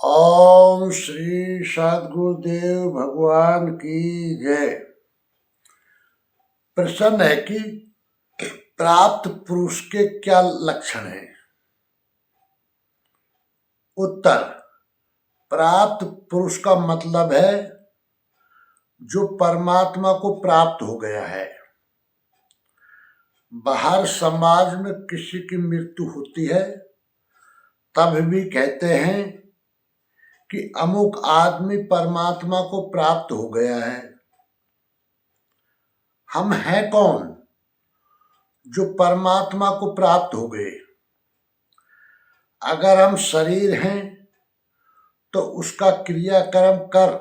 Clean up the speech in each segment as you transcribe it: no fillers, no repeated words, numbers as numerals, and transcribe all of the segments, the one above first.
ओम श्री सद्गुरुदेव भगवान की जय। प्रश्न है कि प्राप्त पुरुष के क्या लक्षण हैं। उत्तर, प्राप्त पुरुष का मतलब है जो परमात्मा को प्राप्त हो गया है। बाहर समाज में किसी की मृत्यु होती है तब भी कहते हैं कि अमुक आदमी परमात्मा को प्राप्त हो गया है। हम हैं कौन जो परमात्मा को प्राप्त हो गए? अगर हम शरीर हैं तो उसका क्रियाक्रम कर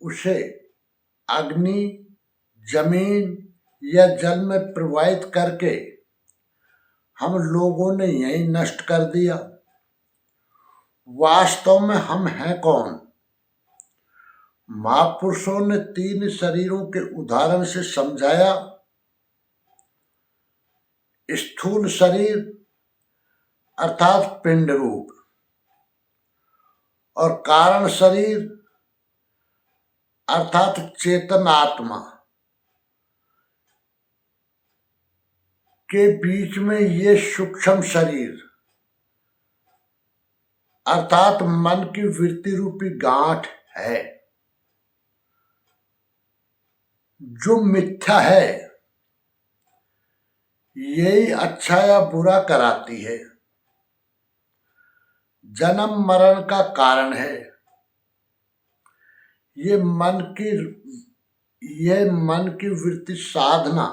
उसे अग्नि, जमीन या जल में प्रवाहित करके हम लोगों ने यही नष्ट कर दिया। वास्तव में हम हैं कौन? महापुरुषों ने 3 शरीरों के उदाहरण से समझाया। स्थूल शरीर अर्थात पिंड रूप और कारण शरीर अर्थात चेतनात्मा के बीच में ये सूक्ष्म शरीर अर्थात मन की वृत्ति रूपी गांठ है जो मिथ्या है। यही अच्छा या बुरा कराती है, जन्म मरण का कारण है। ये मन की वृत्ति साधना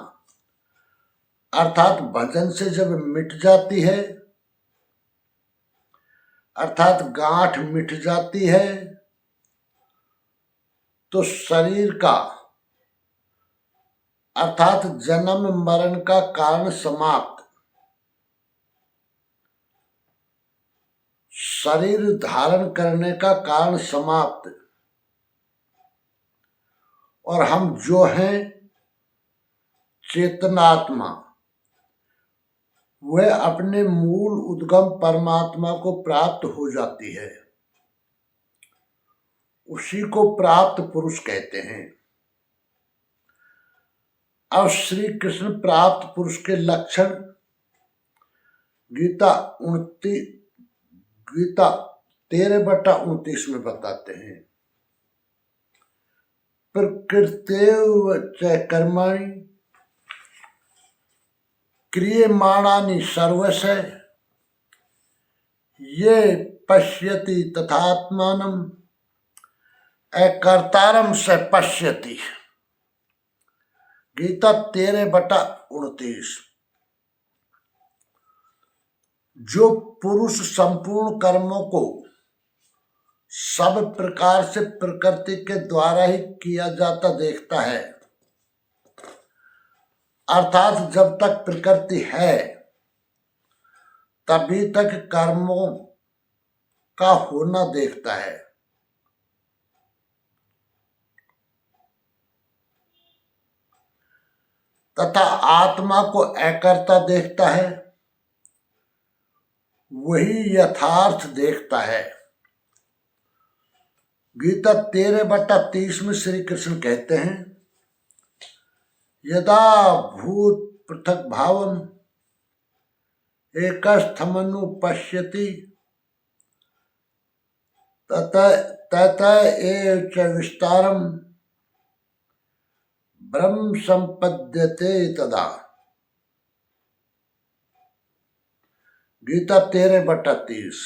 अर्थात भजन से जब मिट जाती है अर्थात गांठ मिट जाती है तो शरीर का अर्थात जन्म मरण का कारण समाप्त, शरीर धारण करने का कारण समाप्त और हम जो हैं चेतनात्मा वह अपने मूल उद्गम परमात्मा को प्राप्त हो जाती है। उसी को प्राप्त पुरुष कहते हैं। अब श्री कृष्ण प्राप्त पुरुष के लक्षण गीता 13/29 में बताते हैं। प्रकृतेव च कर्माणि क्रियमाणानि सर्वशः ये पश्यति तथात्मानं अकर्तारं स पश्यति। गीता 13/29। जो पुरुष संपूर्ण कर्मों को सब प्रकार से प्रकृति के द्वारा ही किया जाता देखता है अर्थात जब तक प्रकृति है तभी तक कर्मों का होना देखता है, तथा आत्मा को अकर्ता देखता है, वही यथार्थ देखता है। गीता 13/30 में श्री कृष्ण कहते हैं, यदा भूत पृथक भावम एकस्थमनु पश्यति तत एव च विस्तारम ब्रह्म संपद्यते तदा। गीता 13/30।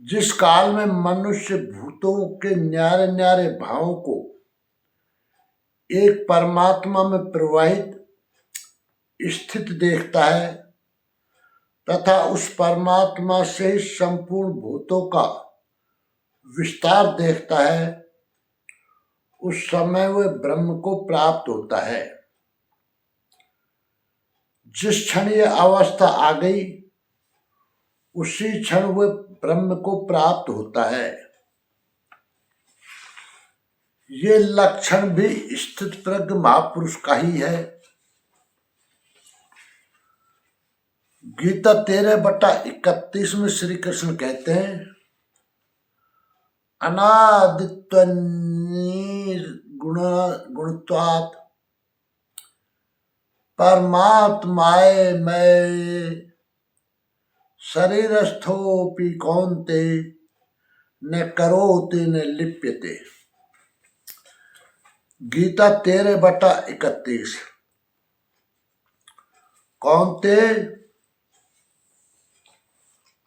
जिस काल में मनुष्य भूतों के न्यारे न्यारे भावों को एक परमात्मा में प्रवाहित स्थित देखता है तथा उस परमात्मा से ही संपूर्ण भूतों का विस्तार देखता है, उस समय वह ब्रह्म को प्राप्त होता है। जिस क्षण यह अवस्था आ गई उसी क्षण वह ब्रह्म को प्राप्त होता है। ये लक्षण भी स्थित प्रज्ञ महापुरुष का ही है। गीता 13/31 में श्री कृष्ण कहते हैं, गुणत्वात् परमात्माए मैं शरीरस्थोपि कौन्ते न करोति न लिप्यते। गीता 13/31। कौन्ते,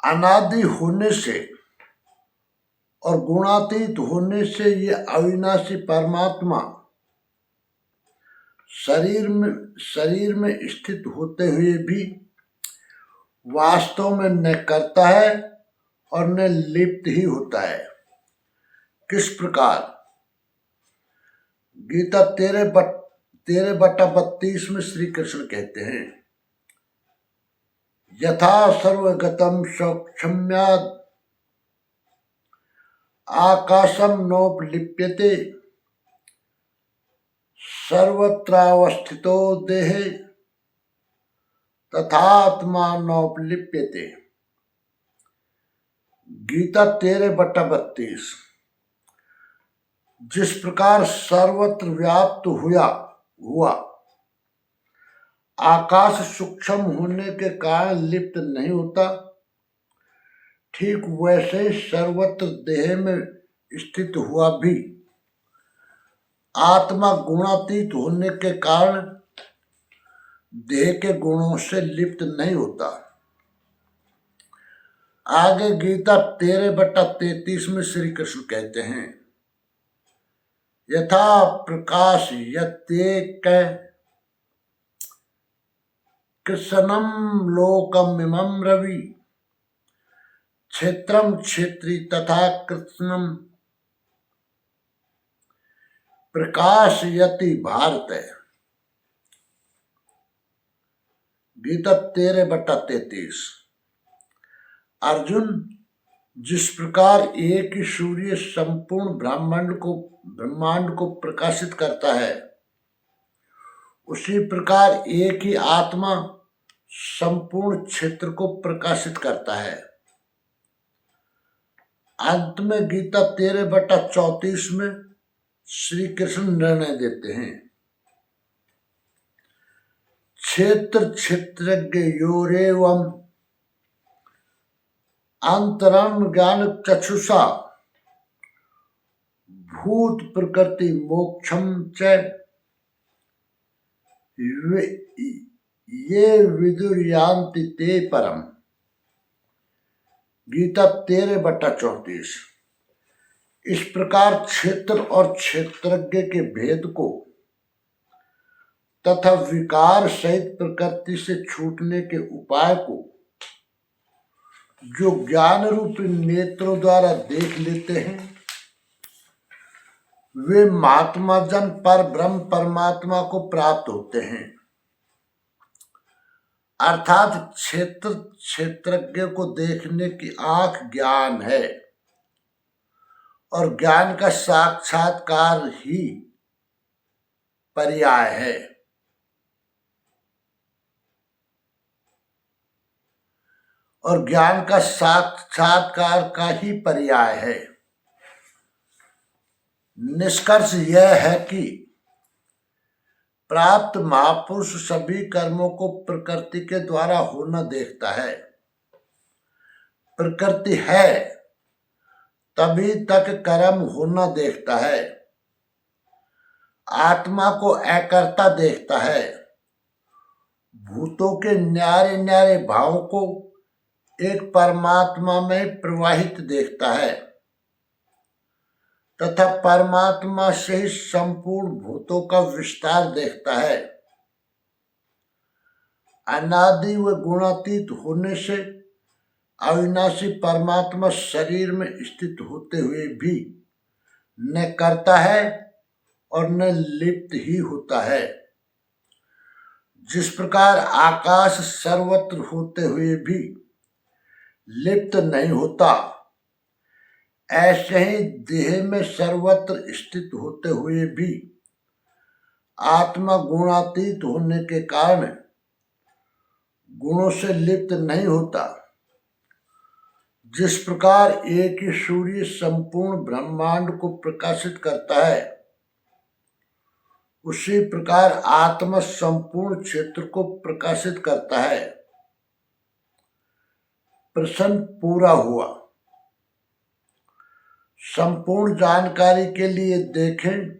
अनादि होने से और गुणातीत होने से ये अविनाशी परमात्मा शरीर में स्थित होते हुए भी वास्तव में न करता है और न लिप्त ही होता है। किस प्रकार? गीता 13/32 में श्री कृष्ण कहते हैं, यथा सर्वगतम सौक्षम्याद आकाशम नोपलिप्यते सर्वत्रावस्थितो देहे तथात्मा नोपलिप्यते। गीता 13/32। जिस प्रकार सर्वत्र व्याप्त हुआ आकाश सूक्ष्म होने के कारण लिप्त नहीं होता, ठीक वैसे सर्वत्र देह में स्थित हुआ भी आत्मा गुणातीत होने के कारण देह के गुणों से लिप्त नहीं होता। आगे गीता 13/33 में श्री कृष्ण कहते हैं, यथा प्रकाश यत्येक कृष्णम लोकमिमं रवि क्षेत्रम क्षेत्री तथा कृष्णम प्रकाशयति भारत। गीता 13/33। अर्जुन, जिस प्रकार एक ही सूर्य संपूर्ण ब्रह्मांड को प्रकाशित करता है, उसी प्रकार एक ही आत्मा संपूर्ण क्षेत्र को प्रकाशित करता है। अंत में गीता 13/34 में श्री कृष्ण निर्णय देते हैं, क्षेत्र क्षेत्रज्ञ योरेवम अंतरम ज्ञान चक्षुषा भूत प्रकृति मोक्षम च ये विदुर्यान्ति ते परम। गीता 13/34। इस प्रकार क्षेत्र और क्षेत्रज्ञ के भेद को तथा विकार सहित प्रकृति से छूटने के उपाय को जो ज्ञान रूपी नेत्रों द्वारा देख लेते हैं, वे महात्मा जन पर ब्रह्म परमात्मा को प्राप्त होते हैं। अर्थात क्षेत्रज्ञ को देखने की आंख ज्ञान है और ज्ञान का साक्षात्कार ही पर्याय है। और ज्ञान का साक्षात्कार का ही पर्याय है। निष्कर्ष यह है कि प्राप्त महापुरुष सभी कर्मों को प्रकृति के द्वारा होना देखता है। प्रकृति है तभी तक कर्म होना देखता है। आत्मा को अकर्ता देखता है। भूतों के न्यारे न्यारे भावों को एक परमात्मा में प्रवाहित देखता है तथा परमात्मा से ही संपूर्ण भूतों का विस्तार देखता है। अनादि व गुणातीत होने से अविनाशी परमात्मा शरीर में स्थित होते हुए भी न करता है और न लिप्त ही होता है। जिस प्रकार आकाश सर्वत्र होते हुए भी लिप्त नहीं होता, ऐसे ही देह में सर्वत्र स्थित होते हुए भी आत्मा गुणातीत होने के कारण गुणों से लिप्त नहीं होता। जिस प्रकार एक ही सूर्य संपूर्ण ब्रह्मांड को प्रकाशित करता है, उसी प्रकार आत्मा संपूर्ण क्षेत्र को प्रकाशित करता है। प्रश्न पूरा हुआ। संपूर्ण जानकारी के लिए देखें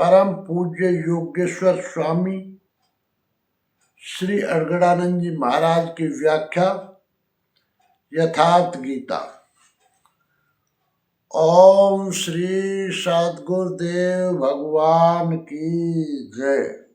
परम पूज्य योगेश्वर स्वामी श्री अड़गड़ानंद जी महाराज की व्याख्या यथार्थ गीता। ओम श्री सद्गुरुदेव भगवान की जय।